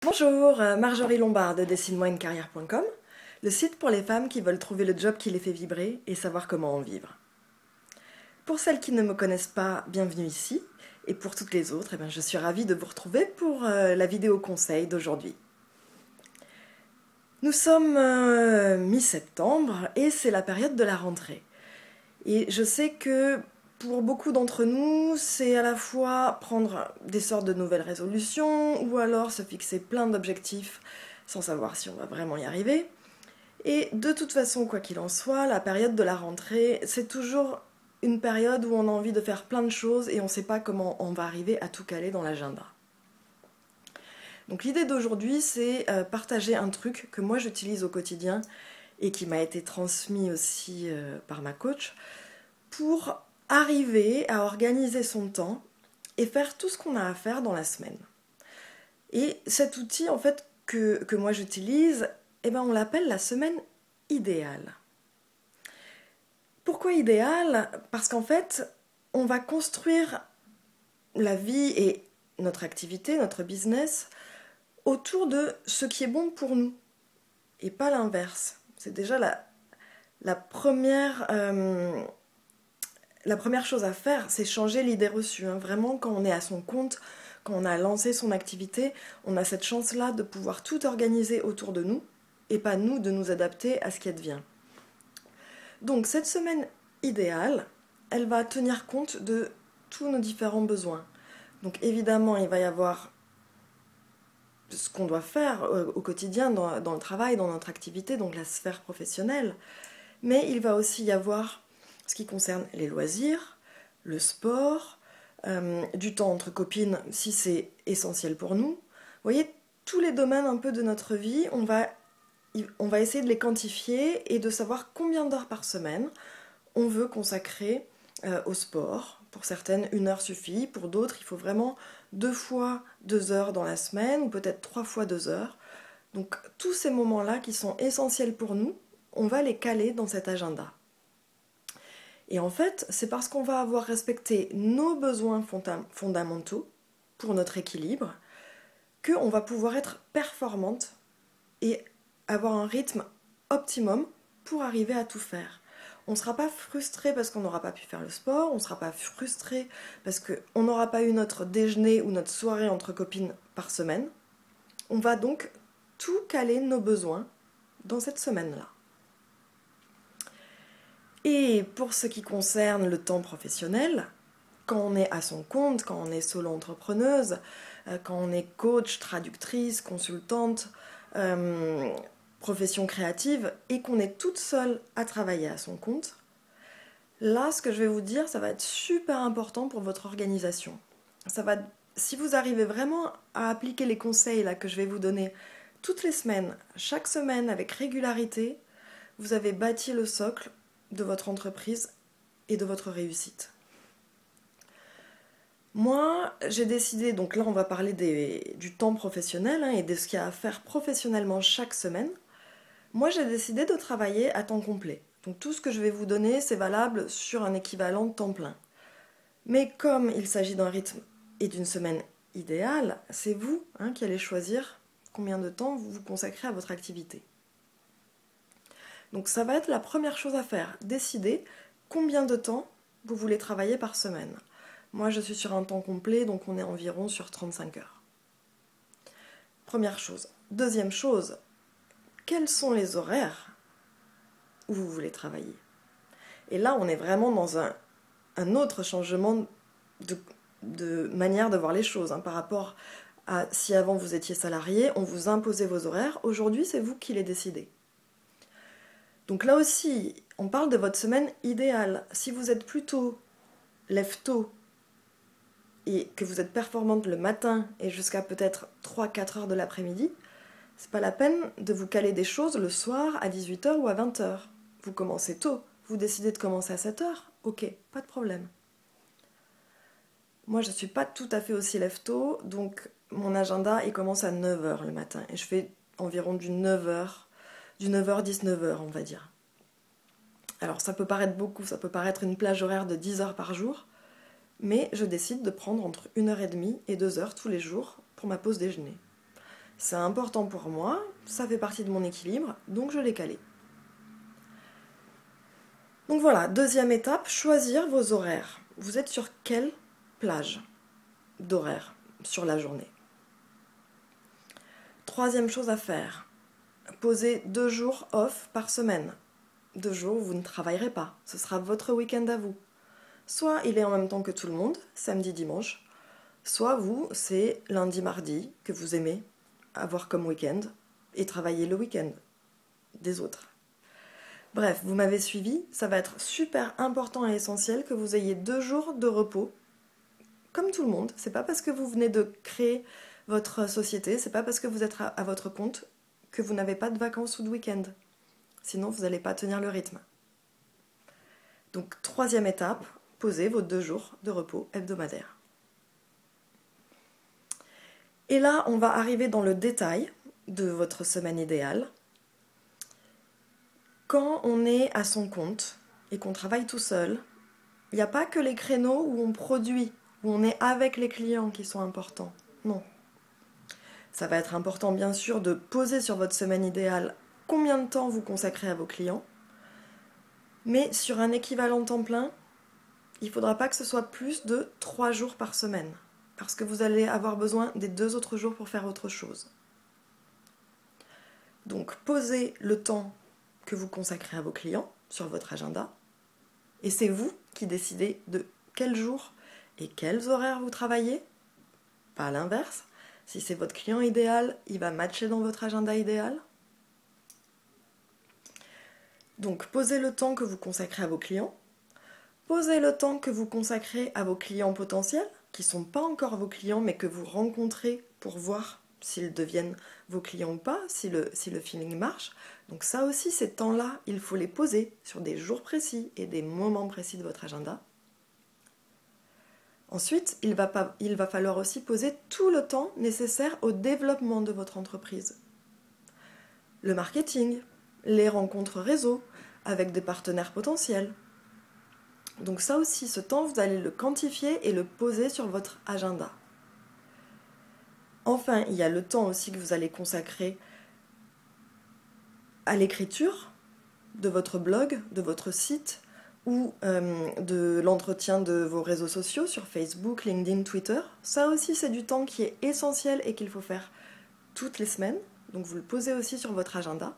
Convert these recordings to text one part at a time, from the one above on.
Bonjour, Marjorie Lombard de dessine-moi-une-carrière.com, le site pour les femmes qui veulent trouver le job qui les fait vibrer et savoir comment en vivre. Pour celles qui ne me connaissent pas, bienvenue ici, et pour toutes les autres, je suis ravie de vous retrouver pour la vidéo conseil d'aujourd'hui. Nous sommes mi-septembre et c'est la période de la rentrée. Et je sais que pour beaucoup d'entre nous, c'est à la fois prendre des sortes de nouvelles résolutions ou alors se fixer plein d'objectifs sans savoir si on va vraiment y arriver. Et de toute façon, quoi qu'il en soit, la période de la rentrée, c'est toujours une période où on a envie de faire plein de choses et on ne sait pas comment on va arriver à tout caler dans l'agenda. Donc l'idée d'aujourd'hui, c'est partager un truc que moi j'utilise au quotidien et qui m'a été transmis aussi par ma coach pour arriver à organiser son temps et faire tout ce qu'on a à faire dans la semaine. Et cet outil en fait que moi j'utilise, on l'appelle la semaine idéale. Pourquoi idéale? Parce qu'en fait, on va construire la vie et notre activité, notre business, autour de ce qui est bon pour nous, et pas l'inverse. C'est déjà la première chose à faire, c'est changer l'idée reçue. Vraiment, quand on est à son compte, quand on a lancé son activité, on a cette chance-là de pouvoir tout organiser autour de nous, et pas nous de nous adapter à ce qui advient. Donc cette semaine idéale, elle va tenir compte de tous nos différents besoins. Donc évidemment, il va y avoir ce qu'on doit faire au quotidien dans le travail, dans notre activité, donc la sphère professionnelle. Mais il va aussi y avoir ce qui concerne les loisirs, le sport, du temps entre copines si c'est essentiel pour nous. Vous voyez, tous les domaines un peu de notre vie, on va essayer de les quantifier et de savoir combien d'heures par semaine on veut consacrer au sport. Pour certaines, 1 heure suffit. Pour d'autres, il faut vraiment 2 fois 2 heures dans la semaine ou peut-être 3 fois 2 heures. Donc tous ces moments-là qui sont essentiels pour nous, on va les caler dans cet agenda. Et en fait, c'est parce qu'on va avoir respecté nos besoins fondamentaux pour notre équilibre qu'on va pouvoir être performante et avoir un rythme optimum pour arriver à tout faire. On ne sera pas frustré parce qu'on n'aura pas pu faire le sport, on ne sera pas frustré parce qu'on n'aura pas eu notre déjeuner ou notre soirée entre copines par semaine. On va donc tout caler nos besoins dans cette semaine-là. Et pour ce qui concerne le temps professionnel, quand on est à son compte, quand on est solo-entrepreneuse, quand on est coach, traductrice, consultante, profession créative, et qu'on est toute seule à travailler à son compte, là, ce que je vais vous dire, ça va être super important pour votre organisation. Si vous arrivez vraiment à appliquer les conseils là, que je vais vous donner toutes les semaines, chaque semaine avec régularité, vous avez bâti le socle de votre entreprise et de votre réussite. Moi, j'ai décidé, donc là on va parler du temps professionnel et de ce qu'il y a à faire professionnellement chaque semaine. Moi, j'ai décidé de travailler à temps complet. Donc tout ce que je vais vous donner, c'est valable sur un équivalent de temps plein. Mais comme il s'agit d'un rythme et d'une semaine idéale, c'est vous qui allez choisir combien de temps vous vous consacrez à votre activité. Donc ça va être la première chose à faire, décider combien de temps vous voulez travailler par semaine. Moi, je suis sur un temps complet, donc on est environ sur 35 heures. Première chose. Deuxième chose, quels sont les horaires où vous voulez travailler? Et là, on est vraiment dans un autre changement de manière de voir les choses par rapport à si avant vous étiez salarié, on vous imposait vos horaires. Aujourd'hui, c'est vous qui les décidez. Donc là aussi, on parle de votre semaine idéale. Si vous êtes plutôt lève-tôt et que vous êtes performante le matin et jusqu'à peut-être 3-4 heures de l'après-midi, c'est pas la peine de vous caler des choses le soir à 18h ou à 20h. Vous commencez tôt, vous décidez de commencer à 7h, ok, pas de problème. Moi, je suis pas tout à fait aussi lève-tôt, donc mon agenda, il commence à 9h le matin. Et je fais environ du 9h, 19h, on va dire. Alors, ça peut paraître beaucoup, ça peut paraître une plage horaire de 10 heures par jour, mais je décide de prendre entre 1h30 et 2 heures tous les jours pour ma pause déjeuner. C'est important pour moi, ça fait partie de mon équilibre, donc je l'ai calé. Donc voilà, deuxième étape, choisir vos horaires. Vous êtes sur quelle plage d'horaire sur la journée? Troisième chose à faire, poser 2 jours off par semaine. 2 jours où vous ne travaillerez pas, ce sera votre week-end à vous. Soit il est en même temps que tout le monde, samedi, dimanche, soit vous, c'est lundi, mardi que vous aimez avoir comme week-end et travailler le week-end des autres. Bref, vous m'avez suivi, ça va être super important et essentiel que vous ayez 2 jours de repos, comme tout le monde. C'est pas parce que vous venez de créer votre société, c'est pas parce que vous êtes à votre compte que vous n'avez pas de vacances ou de week-end. Sinon, vous n'allez pas tenir le rythme. Donc, troisième étape, posez vos 2 jours de repos hebdomadaires. Et là, on va arriver dans le détail de votre semaine idéale. Quand on est à son compte et qu'on travaille tout seul, il n'y a pas que les créneaux où on produit, où on est avec les clients qui sont importants. Non. Ça va être important, bien sûr, de poser sur votre semaine idéale combien de temps vous consacrez à vos clients. Mais sur un équivalent temps plein, il ne faudra pas que ce soit plus de 3 jours par semaine. Parce que vous allez avoir besoin des 2 autres jours pour faire autre chose. Donc, posez le temps que vous consacrez à vos clients sur votre agenda. Et c'est vous qui décidez de quel jour et quels horaires vous travaillez. Pas l'inverse. Si c'est votre client idéal, il va matcher dans votre agenda idéal. Donc, posez le temps que vous consacrez à vos clients. Posez le temps que vous consacrez à vos clients potentiels, qui ne sont pas encore vos clients, mais que vous rencontrez pour voir s'ils deviennent vos clients ou pas, si le feeling marche. Donc ça aussi, ces temps-là, il faut les poser sur des jours précis et des moments précis de votre agenda. Ensuite, il va falloir aussi poser tout le temps nécessaire au développement de votre entreprise. Le marketing, les rencontres réseau avec des partenaires potentiels. Donc ça aussi, ce temps, vous allez le quantifier et le poser sur votre agenda. Enfin, il y a le temps aussi que vous allez consacrer à l'écriture de votre blog, de votre site ou de l'entretien de vos réseaux sociaux sur Facebook, LinkedIn, Twitter. Ça aussi, c'est du temps qui est essentiel et qu'il faut faire toutes les semaines. Donc vous le posez aussi sur votre agenda.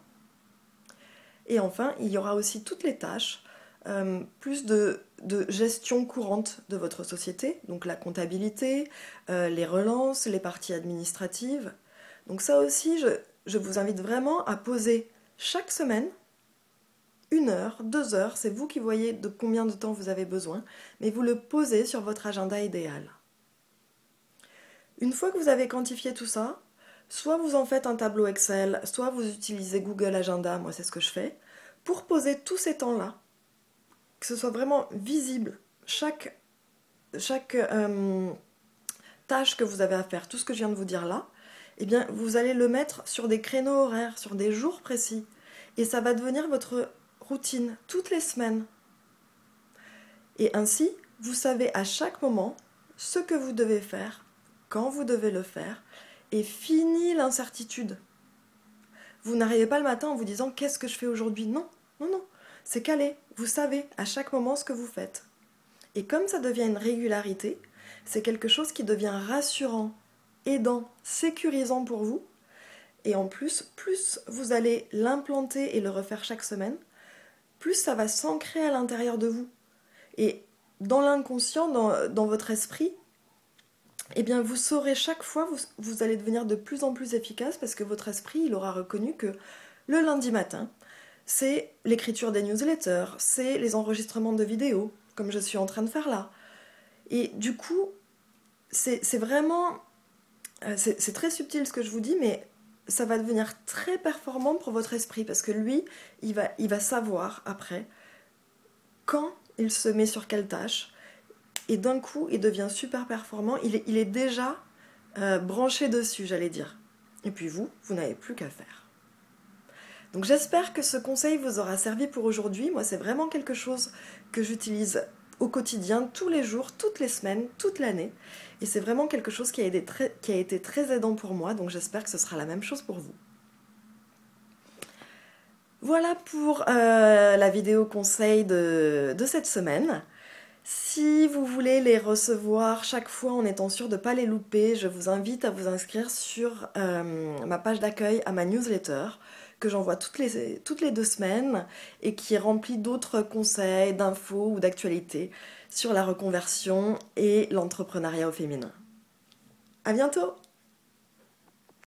Et enfin, il y aura aussi toutes les tâches, plus de gestion courante de votre société, donc la comptabilité, les relances, les parties administratives. Donc ça aussi, je vous invite vraiment à poser chaque semaine 1 heure, 2 heures, c'est vous qui voyez de combien de temps vous avez besoin, mais vous le posez sur votre agenda idéal. Une fois que vous avez quantifié tout ça, soit vous en faites un tableau Excel, soit vous utilisez Google Agenda, moi c'est ce que je fais, pour poser tous ces temps-là, que ce soit vraiment visible, chaque tâche que vous avez à faire, tout ce que je viens de vous dire là, eh bien vous allez le mettre sur des créneaux horaires, sur des jours précis, et ça va devenir votre routine toutes les semaines. Et ainsi, vous savez à chaque moment ce que vous devez faire, quand vous devez le faire, et fini l'incertitude. Vous n'arrivez pas le matin en vous disant « qu'est-ce que je fais aujourd'hui ?» Non, non, non, c'est calé. Vous savez à chaque moment ce que vous faites. Et comme ça devient une régularité, c'est quelque chose qui devient rassurant, aidant, sécurisant pour vous. Et en plus vous allez l'implanter et le refaire chaque semaine, plus ça va s'ancrer à l'intérieur de vous. Et dans l'inconscient, dans votre esprit, eh bien vous saurez chaque fois, vous allez devenir de plus en plus efficace parce que votre esprit, il aura reconnu que le lundi matin, c'est l'écriture des newsletters, c'est les enregistrements de vidéos, comme je suis en train de faire là. Et du coup, c'est vraiment... C'est très subtil ce que je vous dis, mais ça va devenir très performant pour votre esprit parce que lui, il va savoir après quand il se met sur quelle tâche et d'un coup, il devient super performant. Il est déjà branché dessus, j'allais dire. Et puis vous n'avez plus qu'à faire. Donc j'espère que ce conseil vous aura servi pour aujourd'hui. Moi, c'est vraiment quelque chose que j'utilise au quotidien, tous les jours, toutes les semaines, toute l'année. Et c'est vraiment quelque chose qui a été très aidant pour moi, donc j'espère que ce sera la même chose pour vous. Voilà pour la vidéo conseil de cette semaine. Si vous voulez les recevoir chaque fois en étant sûr de ne pas les louper, je vous invite à vous inscrire sur ma page d'accueil à ma newsletter que j'envoie toutes les 2 semaines et qui est remplie d'autres conseils, d'infos ou d'actualités sur la reconversion et l'entrepreneuriat au féminin. À bientôt!